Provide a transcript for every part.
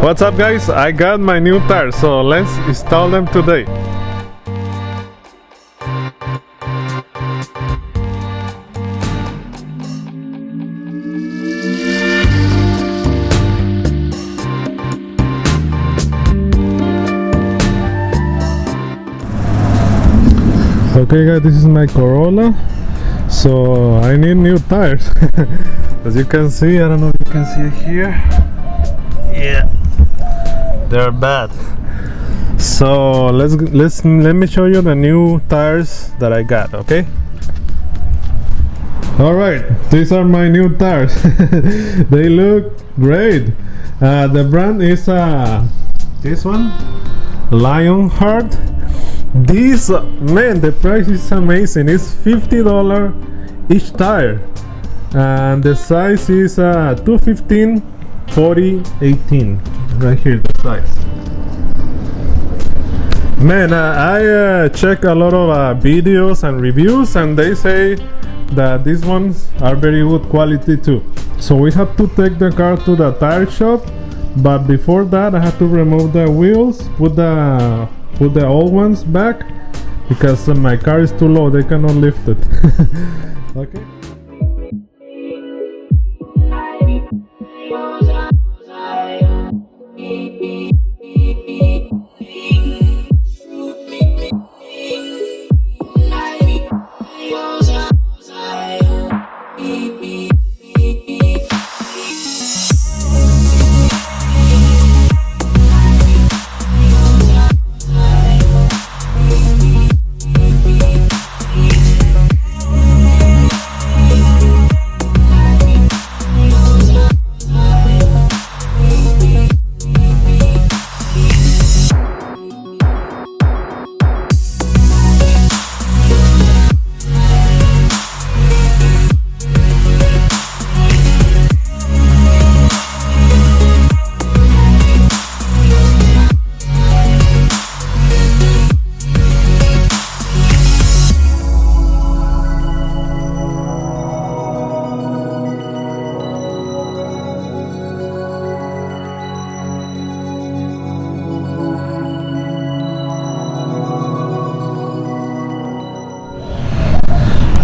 What's up guys, I got my new tires, so let's install them today. Okay guys, this is my Corolla, so I need new tires. As you can see, I don't know if you can see it here. Yeah, they're bad. So let me show you the new tires that I got. Okay. All right, these are my new tires. They look great. The brand is this one, LIONHART. This man, the price is amazing. It's $50 each tire, and the size is 215 40 18. Right here, the size. Man, I check a lot of videos and reviews, and they say that these ones are very good quality too. So we have to take the car to the tire shop, but before that I have to remove the wheels, put the old ones back, because my car is too low, they cannot lift it. Okay.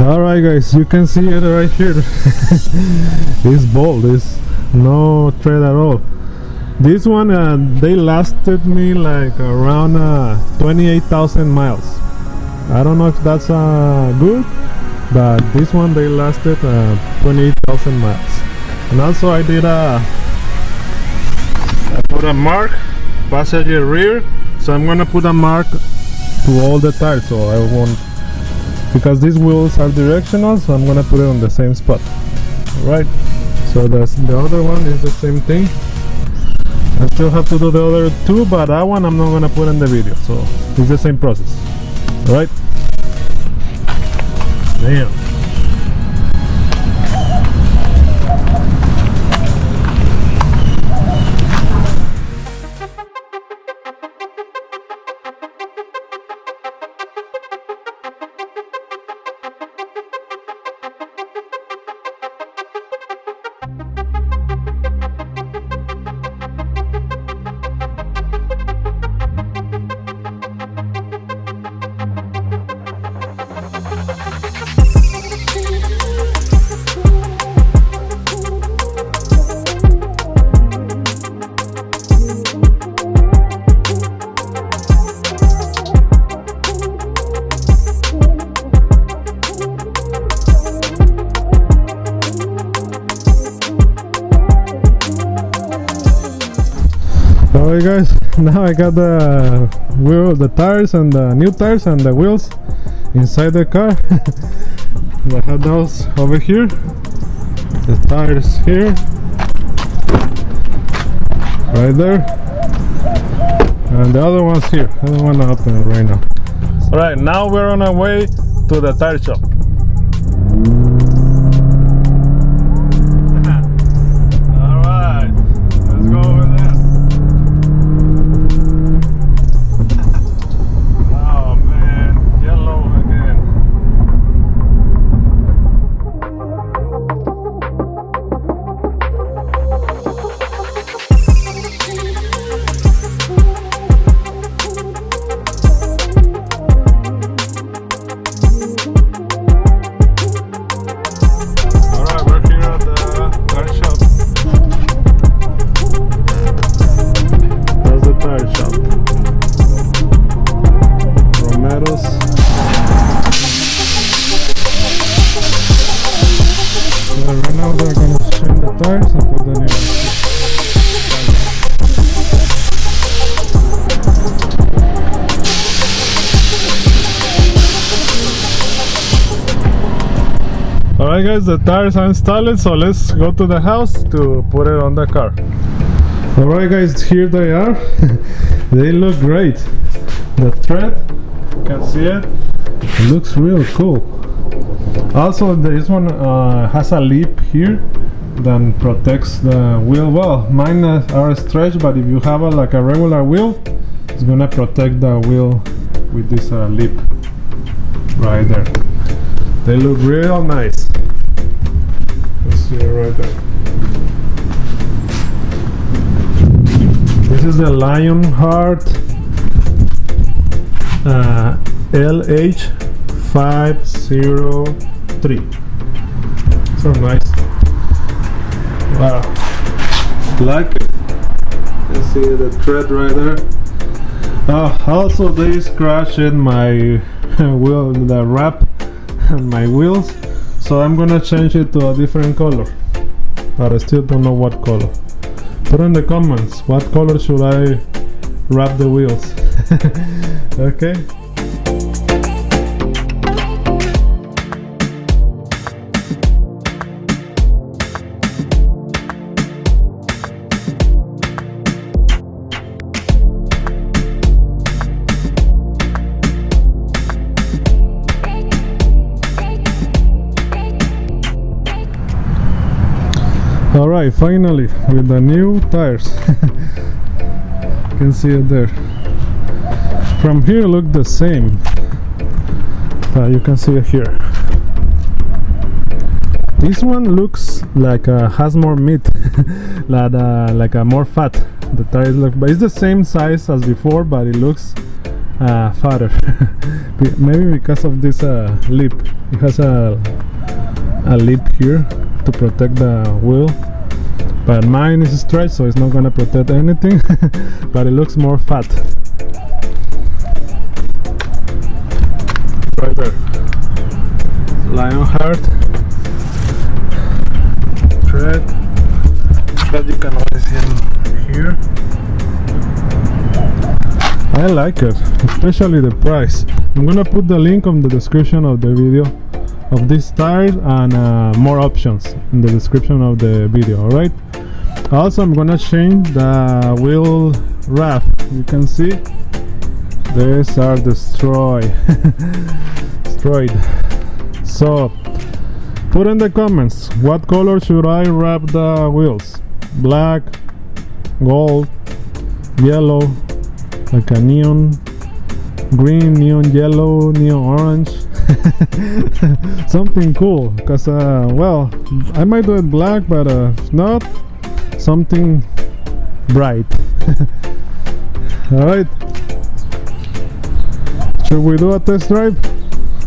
Alright guys, you can see it right here. It's bold, it's no tread at all. This one, they lasted me like around 28,000 miles. I don't know if that's good, but this one they lasted 28,000 miles. And also I put a mark, passenger rear, so I'm gonna put a mark to all the tires, so I won't, because these wheels are directional, so I'm gonna put it on the same spot. Alright, so the other one is the same thing. I still have to do the other two, but that one I'm not gonna put in the video, so it's the same process. Alright. Damn. Alright guys, now I got the tires and the new tires and the wheels inside the car. I have those over here, the tires here, right there, and the other one's here. I don't want to open it right now. Alright, now we're on our way to the tire shop. tires and put the new ones. Alright guys, the tires are installed, so let's go to the house to put it on the car. Alright guys, here they are. They look great. The thread, you can see it. It looks real cool. Also, this one has a lip here that protects the wheel. Well, mine are stretched, but if you have like a regular wheel, it's gonna protect the wheel with this lip right there. They look real nice. You see it right there. This is the LIONHART LH503. So nice. Wow. Like it. You see the thread right there. Also they scratched my wheel, the wrap on my wheels, so I'm gonna change it to a different color, but I still don't know what color. Put in the comments what color should I wrap the wheels. Okay. Alright, finally with the new tires. You can see it there. From here look the same. You can see it here. This one looks like has more meat, like a more fat. The tires look, but it's the same size as before, but it looks fatter. Maybe because of this lip. It has a lip here to protect the wheel, but mine is stretched, so it's not gonna protect anything. But it looks more fat right there. LIONHART thread that you can always see here. I like it, especially the price. I'm gonna put the link on the description of the video of this tire and more options in the description of the video. Alright, also I'm gonna change the wheel wrap. You can see these are destroyed. So put in the comments what color should I wrap the wheels. Black, gold, yellow, like a neon green, neon yellow, neon orange. Something cool, because well, I might do it black, but if not, something bright. Alright, should we do a test drive?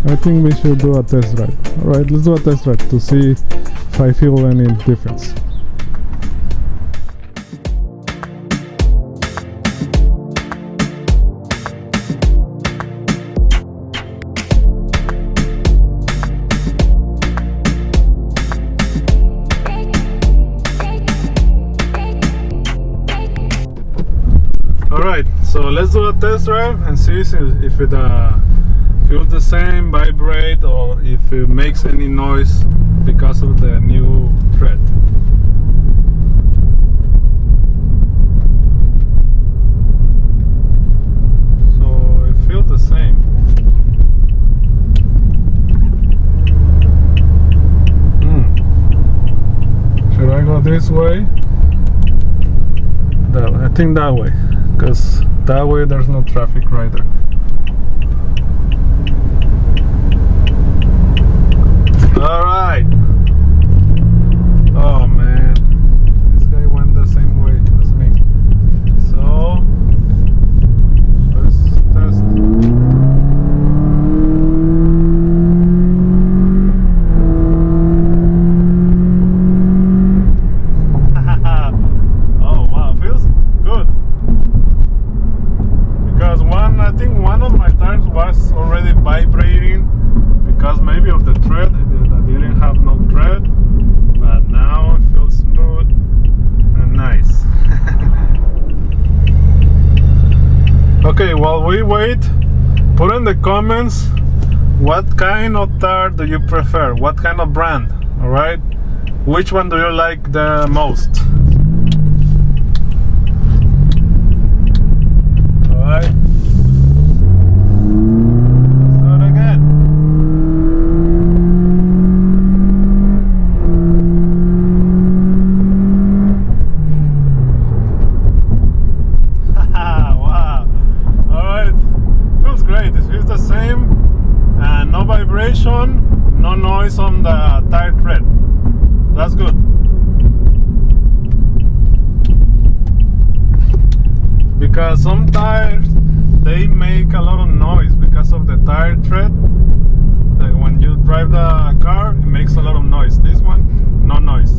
I think we should do a test drive. Alright, let's do a test drive to see if I feel any difference. Alright, so let's do a test drive and see if it feels the same, vibrate, or if it makes any noise because of the new thread. So it feels the same. Should I go this way? I think that way, because that way there's no traffic right there. Alright. Oh man, this guy went the same way as me. So let's test. Oh wow, feels good. Because I think one of my tires was already vibrating because maybe of the thread. I didn't have no Okay, while we wait, put in the comments what kind of tire do you prefer, what kind of brand, all right? Which one do you like the most? All right. Let's do it again. Wow. All right. Feels great. It feels the same, and no vibration, no noise on the tire tread. That's good. Because some tires, they make a lot of noise because of the tire tread. That when you drive the car, it makes a lot of noise. This one, no noise.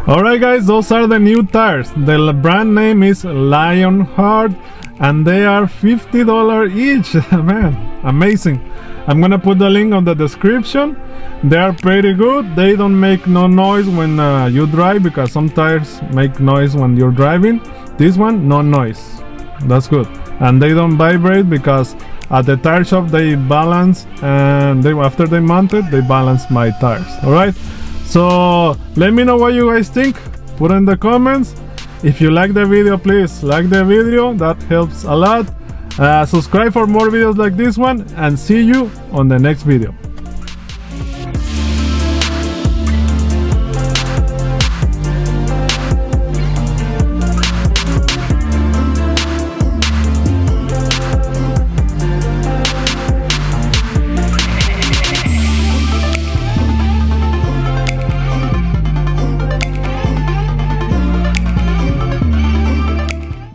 Alright guys, those are the new tires. The brand name is LIONHART, and they are $50 each. Man, amazing. I'm gonna put the link on the description. They are pretty good. They don't make no noise when you drive, because some tires make noise when you're driving. This one, no noise. That's good. And they don't vibrate because at the tire shop they balance, and after they mount it, they balance my tires. Alright, so let me know what you guys think. Put in the comments. If you like the video, please like the video. That helps a lot. Subscribe for more videos like this one, and see you on the next video.